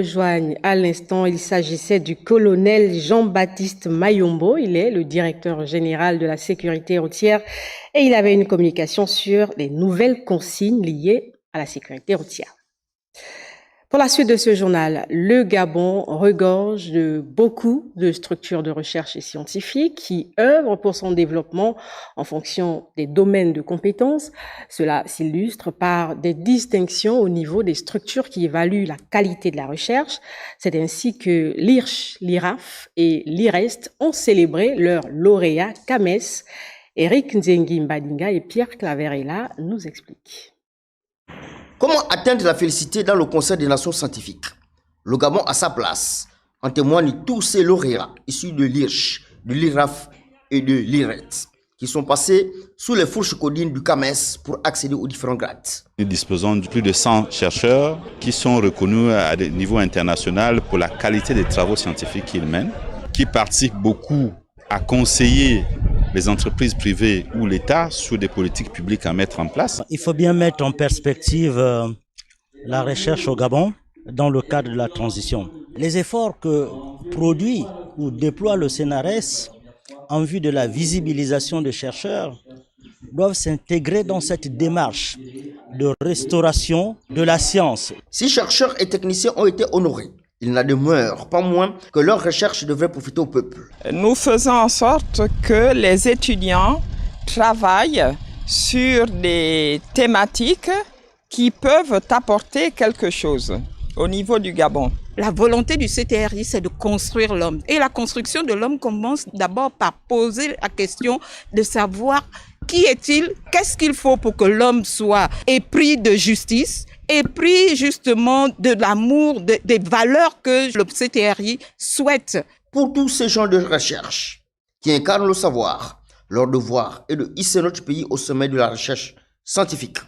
Rejoignent à l'instant, il s'agissait du colonel Jean-Baptiste Mayombo. Il est le directeur général de la sécurité routière et il avait une communication sur les nouvelles consignes liées à la sécurité routière. Pour la suite de ce journal, le Gabon regorge de beaucoup de structures de recherche et scientifiques qui œuvrent pour son développement en fonction des domaines de compétences. Cela s'illustre par des distinctions au niveau des structures qui évaluent la qualité de la recherche. C'est ainsi que l'IRCH, l'IRAF et l'IREST ont célébré leurs lauréats CAMES. Eric Nzengi Mbadinga et Pierre Claverella nous expliquent. Comment atteindre la félicité dans le Conseil des Nations scientifiques? Le Gabon a sa place. En témoignent tous ces lauréats issus de l'IRCH, de l'IRAF et de l'IRET, qui sont passés sous les fourches codines du CAMES pour accéder aux différents grades. Nous disposons de plus de 100 chercheurs qui sont reconnus à des niveaux internationaux pour la qualité des travaux scientifiques qu'ils mènent, qui participent beaucoup à conseiller les entreprises privées ou l'État sur des politiques publiques à mettre en place. Il faut bien mettre en perspective la recherche au Gabon dans le cadre de la transition. Les efforts que produit ou déploie le CNRS en vue de la visibilisation des chercheurs doivent s'intégrer dans cette démarche de restauration de la science. 6 chercheurs et techniciens ont été honorés. Il n'en demeure pas moins que leurs recherches devraient profiter au peuple. Nous faisons en sorte que les étudiants travaillent sur des thématiques qui peuvent apporter quelque chose au niveau du Gabon. La volonté du CTRI, c'est de construire l'homme. Et la construction de l'homme commence d'abord par poser la question de savoir qui est-il, qu'est-ce qu'il faut pour que l'homme soit épris de justice, épris justement de l'amour, des valeurs que le CTRI souhaite. Pour tous ces gens de recherche qui incarnent le savoir, leur devoir est de hisser notre pays au sommet de la recherche scientifique.